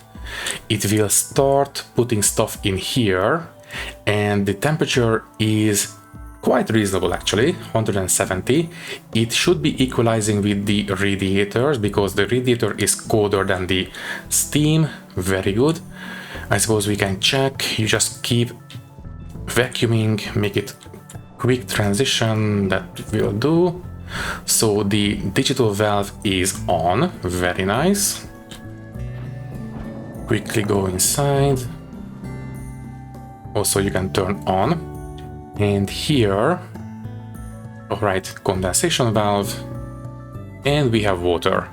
It will start putting stuff in here, and the temperature is quite reasonable actually, 170. It should be equalizing with the radiators because the radiator is colder than the steam, very good. I suppose we can check, you just keep vacuuming, make it quick transition, that will do. So the digital valve is on, very nice. Quickly go inside. Also you can turn on. And here, alright, condensation valve. And we have water.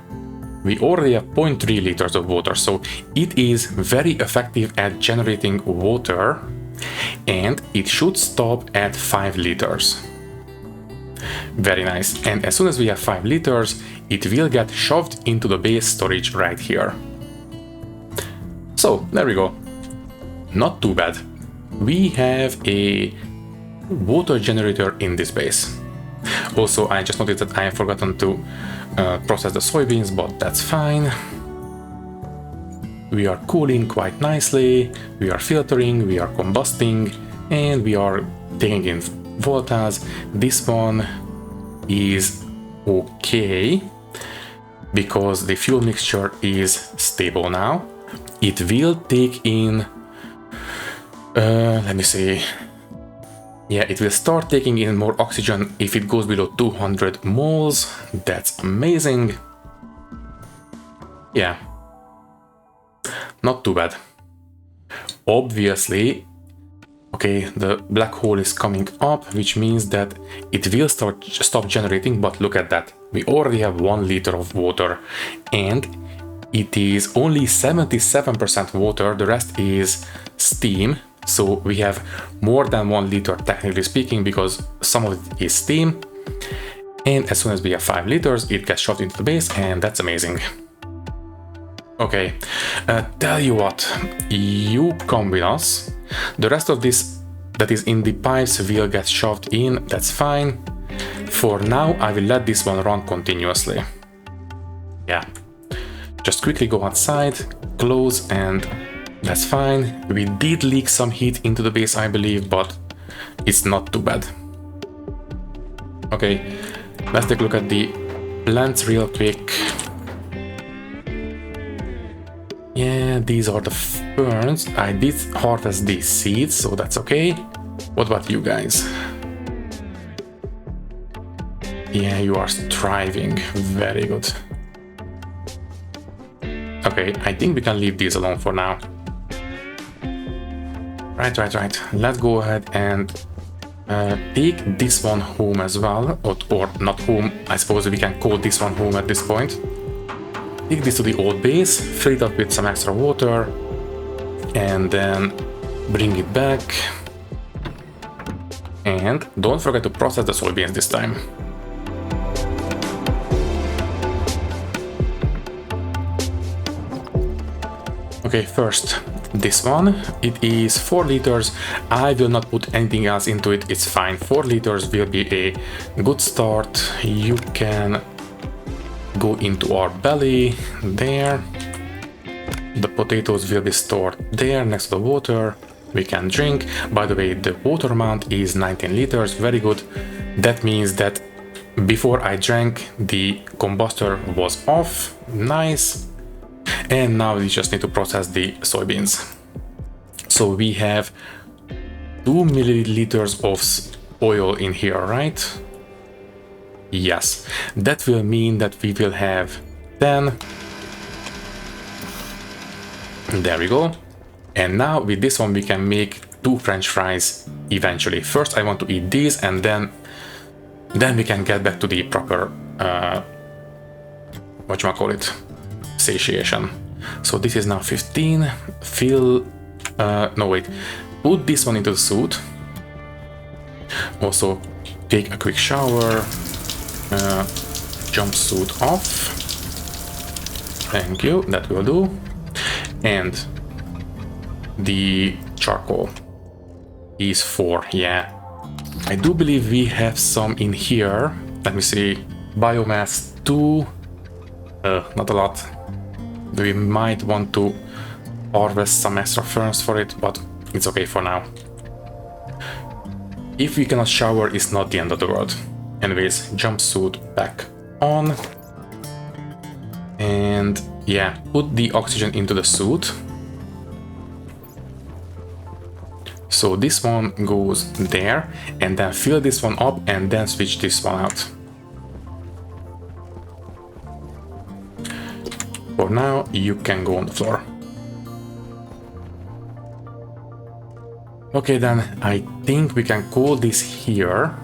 We already have 0.3 liters of water, so it is very effective at generating water. And it should stop at 5 liters. Very nice. And as soon as we have 5 liters, it will get shoved into the base storage right here. So, there we go. Not too bad. We have a water generator in this base. Also, I just noticed that I have forgotten to process the soybeans, but that's fine. We are cooling quite nicely, we are filtering, we are combusting, and we are taking in voltage. This one is okay, because the fuel mixture is stable now. It will take in, let me see, yeah, it will start taking in more oxygen if it goes below 200 moles. That's amazing. Yeah. Not too bad. Obviously, okay, the black hole is coming up, which means that it will stop generating, but look at that. We already have 1 liter of water, and it is only 77% water, the rest is steam, So we have more than 1 liter technically speaking, because some of it is steam. And as soon as we have 5 liters, it gets shoved into the base, and that's amazing. Okay, tell you what, you come with us. The rest of this that is in the pipes will get shoved in, that's fine. For now, I will let this one run continuously. Yeah, just quickly go outside, close, and that's fine. We did leak some heat into the base, I believe, but it's not too bad. Okay, let's take a look at the plants real quick. Yeah, these are the ferns. I did harvest these seeds, so that's okay. What about you guys? Yeah, you are thriving. Very good. Okay, I think we can leave these alone for now. Right. Let's go ahead and take this one home as well. Or not home, I suppose we can call this one home at this point. Take this to the old base, fill it up with some extra water, and then bring it back. And don't forget to process the soybeans this time. Okay, first, this one, it is 4 liters. I will not put anything else into it, it's fine. 4 liters will be a good start. You can go into our belly there. The potatoes will be stored there next to the water. We can drink. By the way, the water amount is 19 liters, very good. That means that before I drank, the combustor was off, nice. And now we just need to process the soybeans. So we have 2 milliliters of oil in here, right? Yes, that will mean that we will have 10. There we go. And now with this one we can make 2 French fries eventually. First I want to eat these, and then we can get back to the proper whatchamacallit, satiation. So this is now 15. Put this one into the suit. Also take a quick shower. Jumpsuit off. Thank you, that will do. And the charcoal is 4, yeah. I do believe we have some in here. Let me see. Biomass 2. Not a lot. We might want to harvest some extra ferns for it, but it's okay for now. If we cannot shower, it's not the end of the world. Anyways, jumpsuit back on. And yeah, put the oxygen into the suit. So this one goes there, and then fill this one up, and then switch this one out. For now, you can go on the floor. Okay, then I think we can call this here.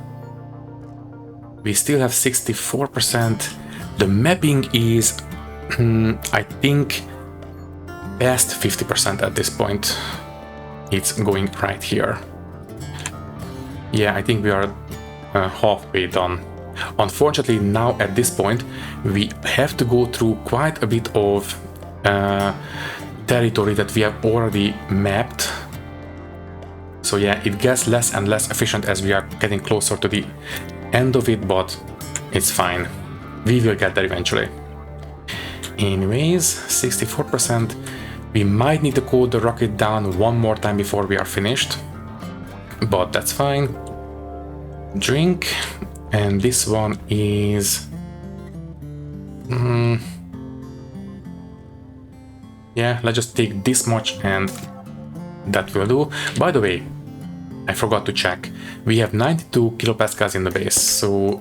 We still have 64%. The mapping is, I think, past 50% at this point. It's going right here. Yeah, I think we are halfway done. Unfortunately, now at this point, we have to go through quite a bit of territory that we have already mapped. So yeah, it gets less and less efficient as we are getting closer to the end of it, but it's fine. We will get there eventually. Anyways, 64%. We might need to cool the rocket down one more time before we are finished, but that's fine. Drink, and this one is... yeah, let's just take this much and that will do. By the way, I forgot to check. We have 92 kilopascals in the base, so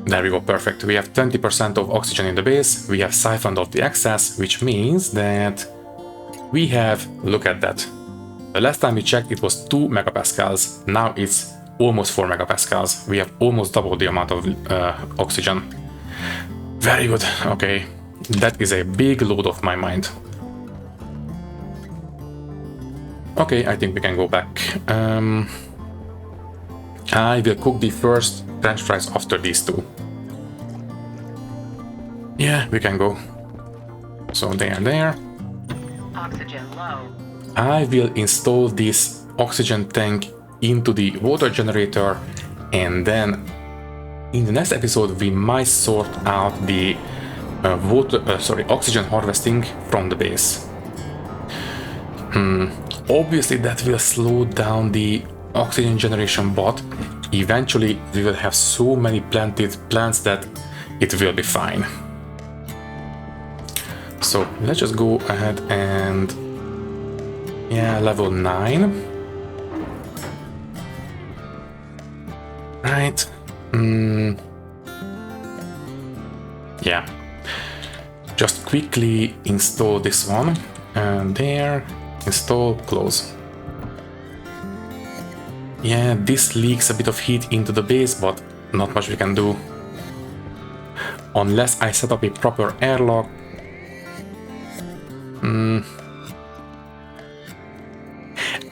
there we go, perfect. We have 20% of oxygen in the base, we have siphoned off the excess, which means that we have, look at that. The last time we checked it was 2 megapascals, now it's almost 4 megapascals. We have almost double the amount of oxygen. Very good, okay. That is a big load off my mind. Okay, I think we can go back. I will cook the first French fries after these two. Yeah, we can go. So they are there. Oxygen low. I will install this oxygen tank into the water generator, and then in the next episode we might sort out the oxygen harvesting from the base. Obviously that will slow down the oxygen generation, but eventually we will have so many planted plants that it will be fine. So let's just go ahead and level 9. Right. Yeah. Just quickly install this one, and there, install, close. Yeah, this leaks a bit of heat into the base, but not much we can do. Unless I set up a proper airlock.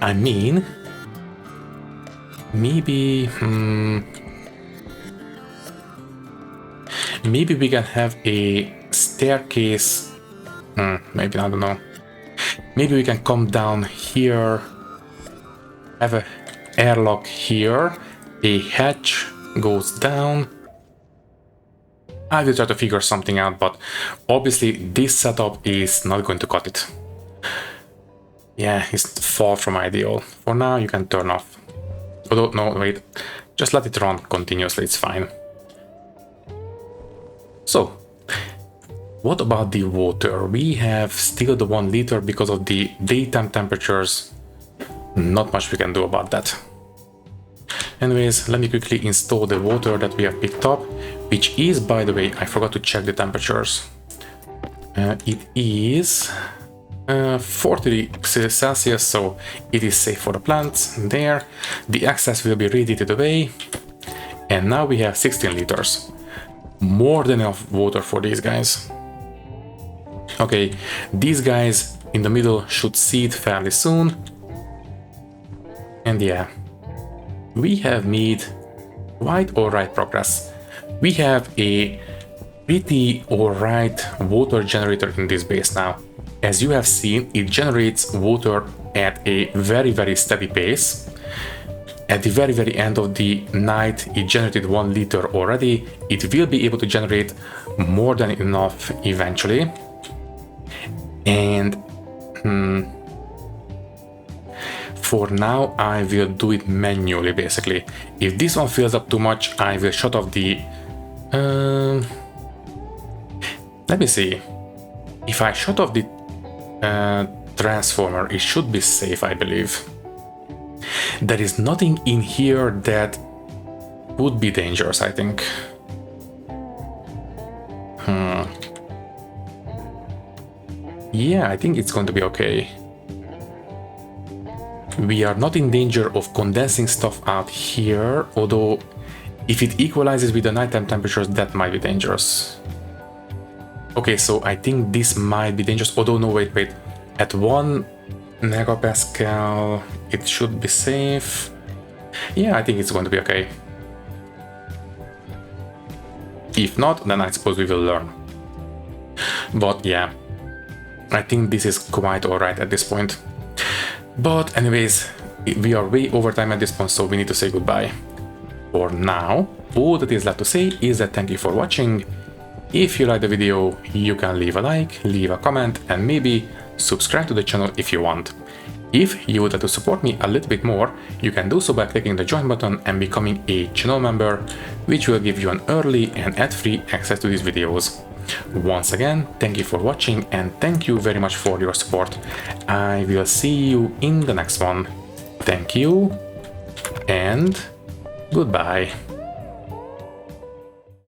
I mean, maybe we can have a staircase. Maybe, I don't know. Maybe we can come down here, have a airlock here, a hatch goes down. I will try to figure something out, but obviously this setup is not going to cut it. Yeah, it's far from ideal. For now you can turn off. Although, no, wait, just let it run continuously, it's fine. So, what about the water? We have still the 1 liter because of the daytime temperatures. Not much we can do about that. Anyways, let me quickly install the water that we have picked up, which is, by the way, I forgot to check the temperatures. It is 40 degrees Celsius, so it is safe for the plants. There, the excess will be radiated away, and now we have 16 liters. More than enough water for these guys. Okay, these guys in the middle should seed fairly soon. And yeah, we have made quite alright progress. We have a pretty alright water generator in this base now. As you have seen, it generates water at a very steady pace. At the very end of the night, it generated 1 liter already. It will be able to generate more than enough eventually. And for now, I will do it manually, basically. If this one fills up too much, I will shut off the... let me see. If I shut off the transformer, it should be safe, I believe. There is nothing in here that would be dangerous, I think. Yeah, I think it's going to be okay. We are not in danger of condensing stuff out here, although if it equalizes with the nighttime temperatures, that might be dangerous. Okay, so I think this might be dangerous, although no, wait. At 1 megapascal, it should be safe. Yeah, I think it's going to be okay. If not, then I suppose we will learn. But yeah, I think this is quite alright at this point. But anyways, we are way over time at this point, so we need to say goodbye. For now, all that is left to say is that thank you for watching. If you like the video, you can leave a like, leave a comment, and maybe subscribe to the channel if you want. If you would like to support me a little bit more, you can do so by clicking the join button and becoming a channel member, which will give you an early and ad-free access to these videos. Once again, thank you for watching and thank you very much for your support. I will see you in the next one. Thank you and goodbye.